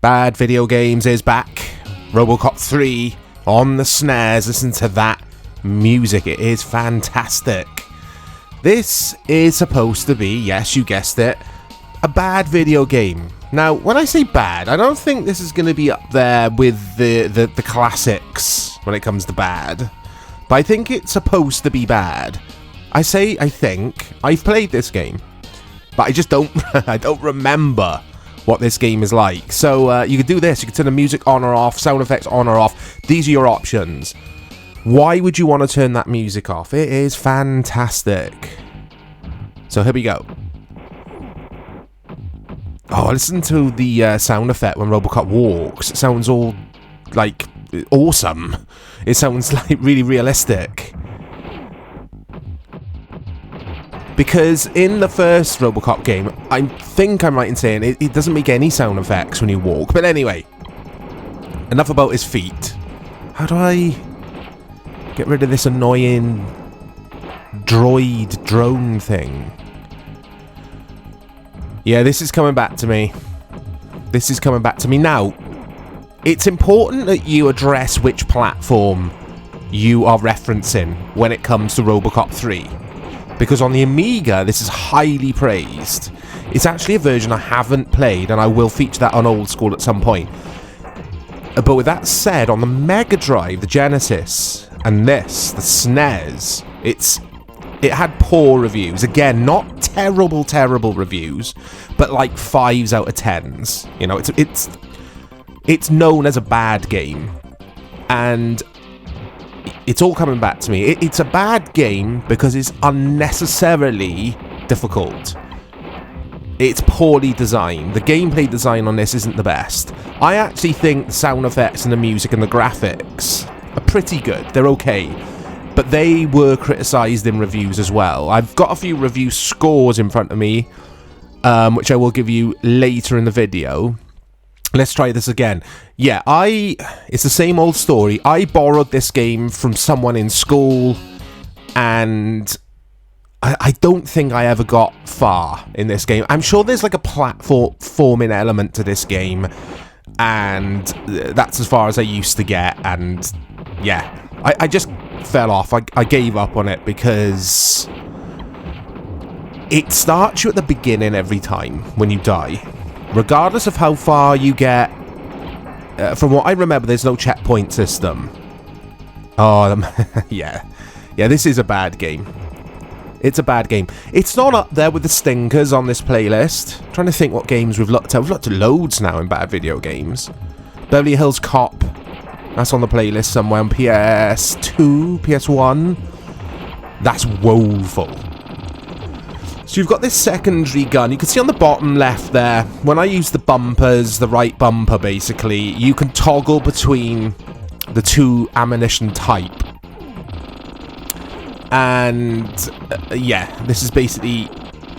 Bad Video Games is back. Robocop 3 on the SNES. Listen to that music. It is fantastic. This is supposed to be, yes, you guessed it, a bad video game. Now, when I say bad, I don't think this is going to be up there with the classics when it comes to bad. But I think it's supposed to be bad. I think. I've played this game. But I just don't, I don't remember what this game is like. So you could do this. You could turn the music on or off, sound effects on or off. These are your options. Why would you want to turn that music off? It is fantastic. So here we go. Oh, listen to the sound effect when Robocop walks. It sounds all, like, awesome. It sounds, like, really realistic. Because in the first Robocop game, I think I'm right in saying it doesn't make any sound effects when you walk. But anyway, enough about his feet. How do I get rid of this annoying drone thing? Yeah, this is coming back to me. This is coming back to me. Now, it's important that you address which platform you are referencing when it comes to Robocop 3. Because on the Amiga, this is highly praised. It's actually a version I haven't played, and I will feature that on Old School at some point. But with that said, on the Mega Drive, the Genesis, and this, the SNES, it had poor reviews. Again, not terrible reviews, but like 5s out of 10s. You know, it's known as a bad game. And it's all coming back to me. It's a bad game because it's unnecessarily difficult. It's poorly designed. The gameplay design on this isn't the best. I actually think the sound effects and the music and the graphics are pretty good. They're okay. But they were criticised in reviews as well. I've got a few review scores in front of me, which I will give you later in the video. Let's try this again. Yeah, it's the same old story. I borrowed this game from someone in school, and I don't think I ever got far in this game. I'm sure there's like a platforming element to this game, and that's as far as I used to get, and yeah, I just fell off. I gave up on it because it starts you at the beginning every time when you die. Regardless of how far you get, from what I remember, there's no checkpoint system. Oh, yeah, this is a bad game. It's a bad game. It's not up there with the stinkers on this playlist. I'm trying to think what games we've looked at. We've looked at loads now in bad video games. Beverly Hills Cop. That's on the playlist somewhere on PS2, PS1. That's woeful. So you've got this secondary gun. You can see on the bottom left there, when I use the bumpers, the right bumper basically, you can toggle between the two ammunition type. And yeah, this is basically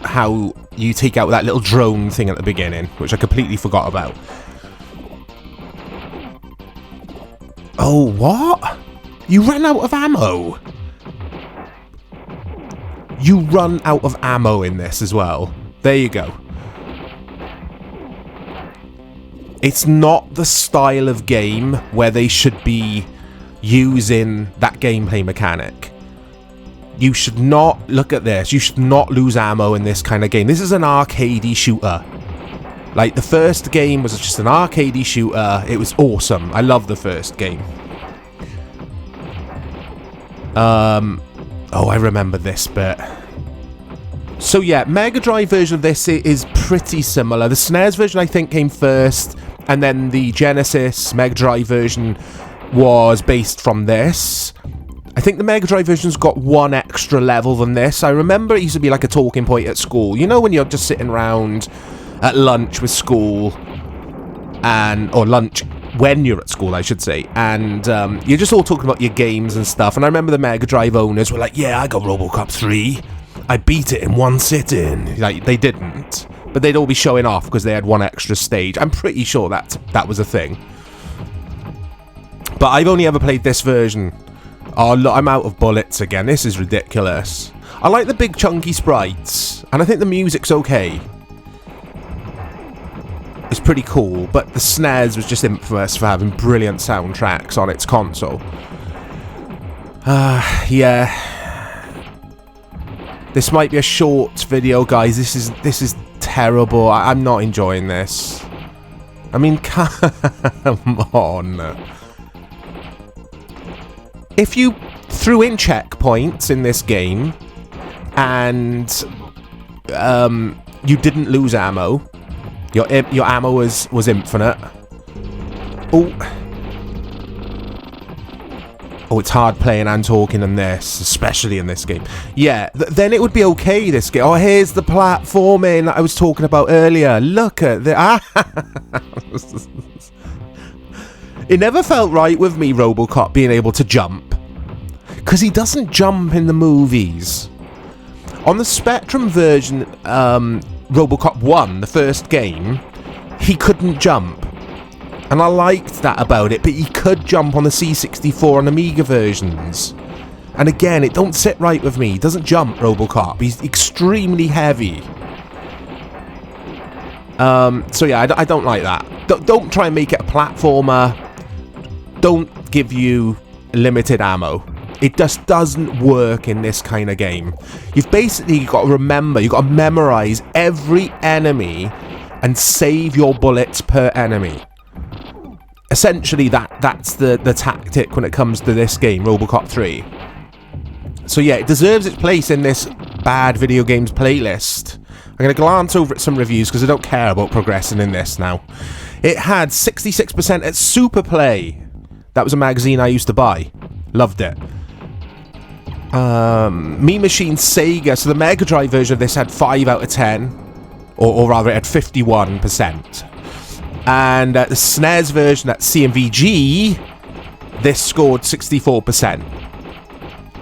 how you take out that little drone thing at the beginning, which I completely forgot about. Oh, what? You ran out of ammo? You run out of ammo in this as well. There you go. It's not the style of game where they should be using that gameplay mechanic. You should not, look at this, you should not lose ammo in this kind of game. This is an arcadey shooter. Like, the first game was just an arcadey shooter. It was awesome. I love the first game. Oh, I remember this bit. So yeah, Mega Drive version of this is pretty similar. The SNES version, I think, came first, and then the Genesis Mega Drive version was based from this. I think the Mega Drive version's got one extra level than this. I remember it used to be like a talking point at school. You know when you're just sitting around at lunch with school, or lunch when you're at school, I should say, and you're just all talking about your games and stuff. And I remember the Mega Drive owners were like, yeah, I got Robocop 3. I beat it in one sitting. Like, they didn't. But they'd all be showing off because they had one extra stage. I'm pretty sure that was a thing. But I've only ever played this version. Oh, look, I'm out of bullets again. This is ridiculous. I like the big chunky sprites, and I think the music's okay. is pretty cool, but the SNES was just infamous for having brilliant soundtracks on its console. Yeah. This might be a short video, guys. This is terrible. I'm not enjoying this. I mean, come on. If you threw in checkpoints in this game and you didn't lose ammo, your ammo was infinite. Oh, it's hard playing and talking in this, especially in this game. Yeah, then it would be okay, this game. Oh, here's the platforming that I was talking about earlier. Look at the... It never felt right with me, RoboCop, being able to jump. Because he doesn't jump in the movies. On the Spectrum version, RoboCop 1, the first game, he couldn't jump. And I liked that about it, but he could jump on the C64 and Amiga versions. And again, it don't sit right with me. He doesn't jump, RoboCop. He's extremely heavy. So yeah, I don't like that. Don't try and make it a platformer. Don't give you limited ammo. It just doesn't work in this kind of game. You've basically got to remember, you've got to memorize every enemy and save your bullets per enemy. Essentially, that's the tactic when it comes to this game, RoboCop 3. So yeah, it deserves its place in this bad video games playlist. I'm going to glance over at some reviews because I don't care about progressing in this now. It had 66% at Superplay. That was a magazine I used to buy. Loved it. Mean Machine Sega, so the Mega Drive version of this had 5 out of 10. Or rather, it had 51%. And the SNES version at CMVG, this scored 64%.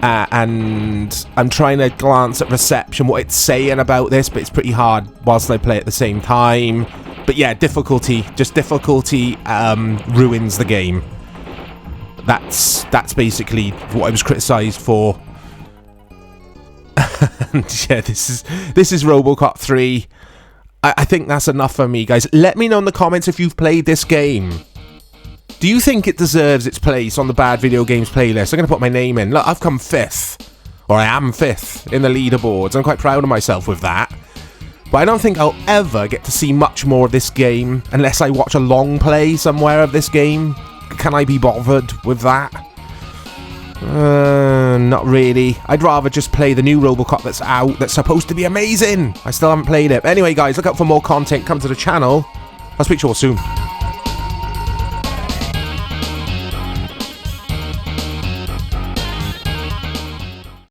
And I'm trying to glance at reception, what it's saying about this, but it's pretty hard whilst I play at the same time. But yeah, difficulty ruins the game. That's basically what I was criticised for. And yeah, this is RoboCop 3. I think that's enough for me, guys. Let me know in the comments if you've played this game. Do you think it deserves its place on the Bad Video Games playlist? I'm going to put my name in. Look, I've come 5th. Or I am 5th in the leaderboards. I'm quite proud of myself with that. But I don't think I'll ever get to see much more of this game unless I watch a long play somewhere of this game. Can I be bothered with that? Not really. I'd rather just play the new RoboCop that's out, that's supposed to be amazing. I still haven't played it. Anyway, guys, look out for more content. Come to the channel. I'll speak to you all soon.